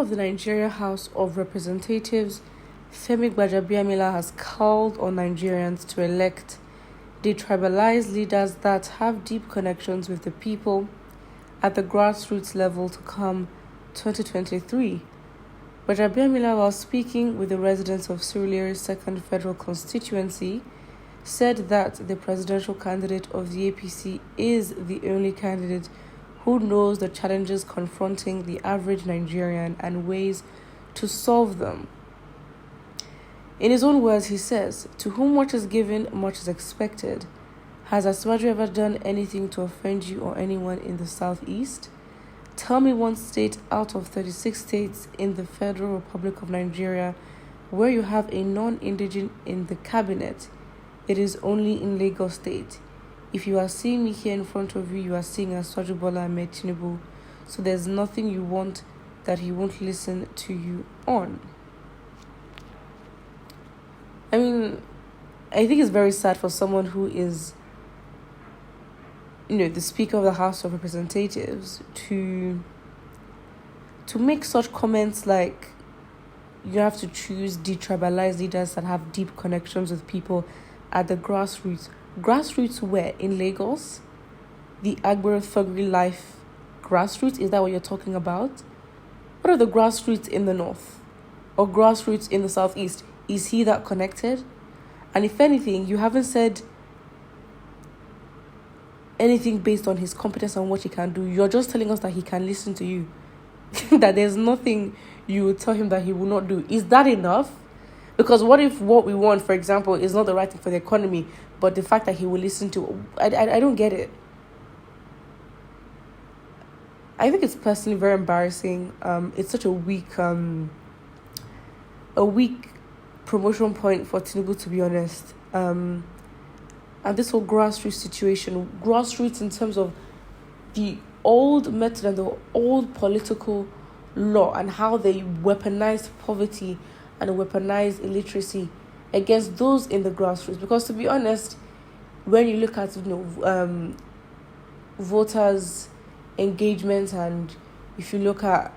of the Nigeria House of Representatives, Femi Gbajabiamila, has called on Nigerians to elect detribalized leaders that have deep connections with the people at the grassroots level to come 2023. Gbajabiamila, while speaking with the residents of Surulere 2nd Federal Constituency, said that the presidential candidate of the APC is the only candidate who knows the challenges confronting the average Nigerian and ways to solve them. In his own words, he says, "To whom much is given, much is expected. Has Aswaju ever done anything to offend you or anyone in the Southeast? Tell me one state out of 36 states in the Federal Republic of Nigeria where you have a non-indigent in the cabinet. It is only in Lagos State. If you are seeing me here in front of you, you are seeing Aswaju Bola Ahmed Tinubu. So there's nothing you want that he won't listen to you on." I mean, I think it's very sad for someone who is, the Speaker of the House of Representatives to make such comments like you have to choose detribalized leaders that have deep connections with people at the grassroots. Grassroots where? In Lagos? The Agbero Thuggery Life grassroots? Is that what you're talking about? What are the grassroots in the north? Or grassroots in the southeast? Is he that connected? And if anything, you haven't said anything based on his competence and what he can do. You're just telling us that he can listen to you. That there's nothing you would tell him that he will not do. Is that enough? Because what if what we want, for example, is not the right thing for the economy, but the fact that he will listen to... I don't get it. I think it's personally very embarrassing. It's such a weak promotion point for Tinubu, to be honest. And this whole grassroots situation, grassroots in terms of the old method and the old political law and how they weaponized poverty and weaponized illiteracy against those in the grassroots. Because to be honest, when you look at voters' engagement, and if you look at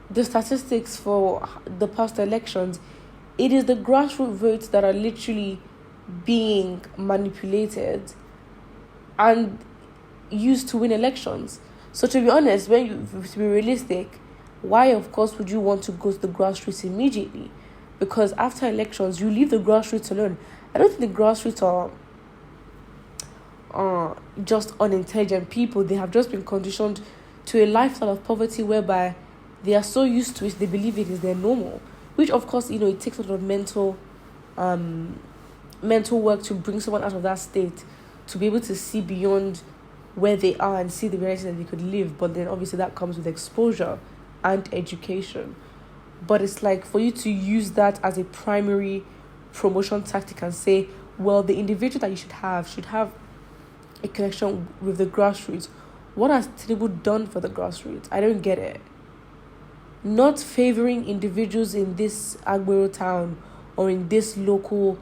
the statistics for the past elections, it is the grassroots votes that are literally being manipulated and used to win elections. So to be honest, to be realistic, why of course would you want to go to the grassroots immediately? Because after elections, you leave the grassroots alone. I don't think the grassroots are just unintelligent people. They have just been conditioned to a lifestyle of poverty whereby they are so used to it, they believe it is their normal. Which of course, it takes a lot of mental work to bring someone out of that state to be able to see beyond where they are and see the reality that they could live. But then obviously that comes with exposure and education. But it's like for you to use that as a primary promotion tactic and say, well, the individual that you should have a connection with the grassroots. What has Tinubu done for the grassroots? I don't get it. Not favoring individuals in this Agbero town or in this local,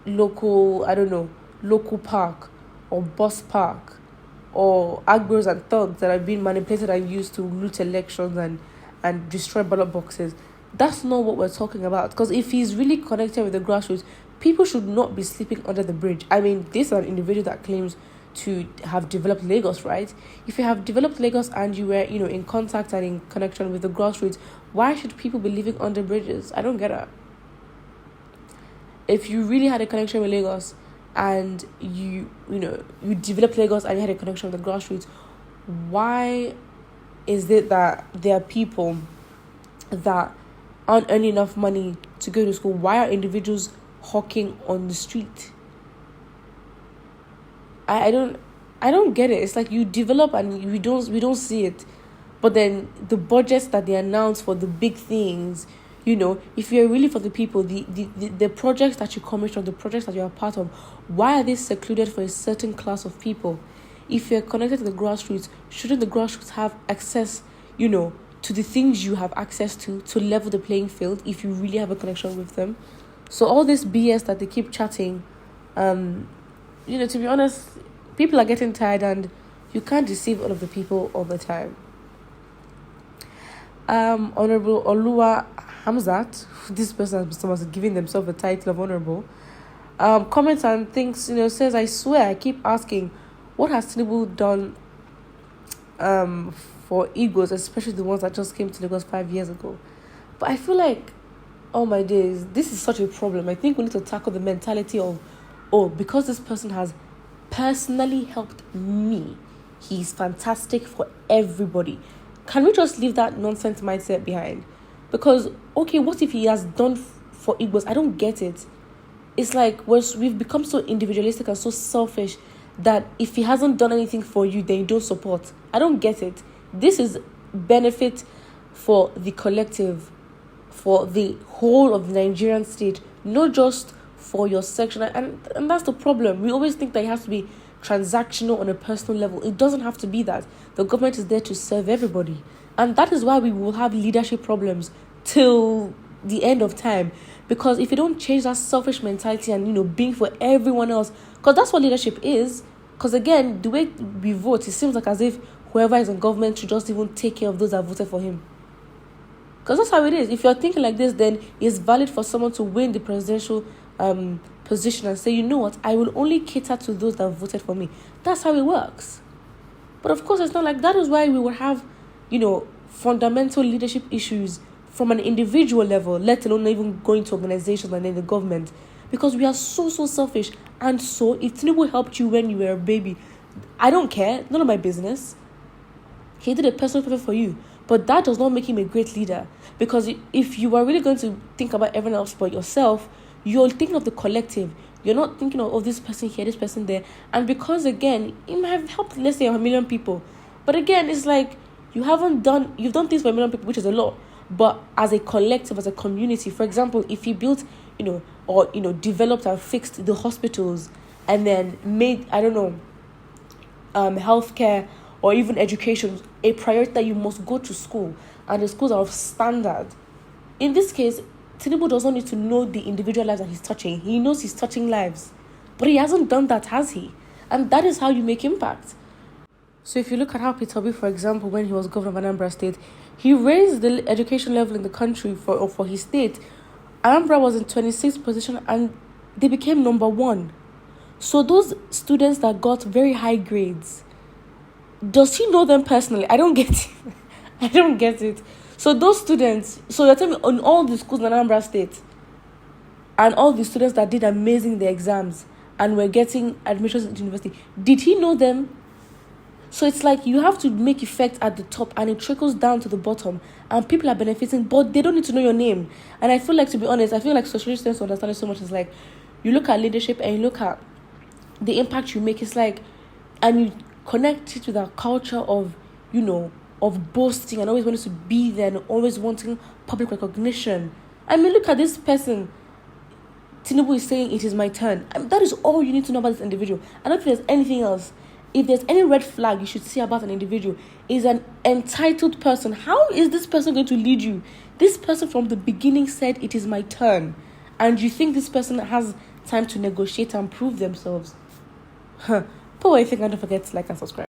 local park or bus park or Agberos and thugs that are being manipulated and used to loot elections and destroy ballot boxes. That's not what we're talking about. Because if he's really connected with the grassroots, people should not be sleeping under the bridge. I mean, this is an individual that claims to have developed Lagos, right? If you have developed Lagos and you were, in contact and in connection with the grassroots, why should people be living under bridges? I don't get it. If you really had a connection with Lagos and you developed Lagos and you had a connection with the grassroots, why is it that there are people that aren't earning enough money to go to school? Why are individuals hawking on the street? I don't get it. It's like you develop and we don't see it. But then the budgets that they announce for the big things, if you're really for the people, the projects that you commission, the projects that you're a part of, why are they secluded for a certain class of people? If you're connected to the grassroots, shouldn't the grassroots have access, to the things you have access to level the playing field if you really have a connection with them? So all this BS that they keep chatting, to be honest, people are getting tired and you can't deceive all of the people all the time. Honorable Olua Hamzat, this person was giving themselves a title of honorable, comments and thinks, says, I swear, I keep asking, what has Tinubu done for Igbos, especially the ones that just came to Lagos 5 years ago? But I feel like, oh my days, this is such a problem. I think we need to tackle the mentality of, oh, because this person has personally helped me, he's fantastic for everybody. Can we just leave that nonsense mindset behind? Because, okay, what if he has done for Igbos? I don't get it. It's like we've become so individualistic and so selfish that if he hasn't done anything for you, then you don't support. I don't get it. This is benefit for the collective, for the whole of the Nigerian state, not just for your section. And that's the problem. We always think that it has to be transactional on a personal level. It doesn't have to be that. The government is there to serve everybody. And that is why we will have leadership problems till the end of time. Because if you don't change that selfish mentality and, being for everyone else, because that's what leadership is. Because again, the way we vote, it seems like as if whoever is in government should just even take care of those that voted for him. Because that's how it is. If you're thinking like this, then it's valid for someone to win the presidential position and say, you know what, I will only cater to those that voted for me. That's how it works. But of course, it's not like that. Is why we will have, fundamental leadership issues from an individual level, let alone even going to organizations and then the government. Because we are so selfish. And so, if Tinubu helped you when you were a baby, I don't care. None of my business. He did a personal favor for you. But that does not make him a great leader. Because if you are really going to think about everyone else but yourself, you're thinking of the collective. You're not thinking of this person here, this person there. And because, again, it might have helped, let's say, 1 million people. But again, it's like, you've done things for 1 million people, which is a lot. But as a collective, as a community, for example, if you built, developed and fixed the hospitals and then made, healthcare or even education a priority that you must go to school and the schools are of standard. In this case, Tinubu does not need to know the individual lives that he's touching. He knows he's touching lives. But he hasn't done that, has he? And that is how you make impact. So if you look at how Peter Obi, for example, when he was governor of Anambra State, he raised the education level in the country for his state. Anambra was in 26th position and they became number 1. So those students that got very high grades, does he know them personally? I don't get it. I don't get it. So those students, so you're telling me on all the schools in Anambra State and all the students that did amazing in the exams and were getting admissions into university, did he know them? So it's like you have to make effect at the top and it trickles down to the bottom and people are benefiting, but they don't need to know your name. And I feel like, to be honest, socialists tend to understand it so much. It's like you look at leadership and you look at the impact you make. It's like, and you connect it with our culture of, of boasting and always wanting to be there and always wanting public recognition. I mean, look at this person. Tinubu is saying it is my turn. And that is all you need to know about this individual. I don't think there's anything else. If there's any red flag you should see about an individual, is an entitled person. How is this person going to lead you? This person from the beginning said it is my turn. And you think this person has time to negotiate and prove themselves? But what if you don't forget to like and subscribe?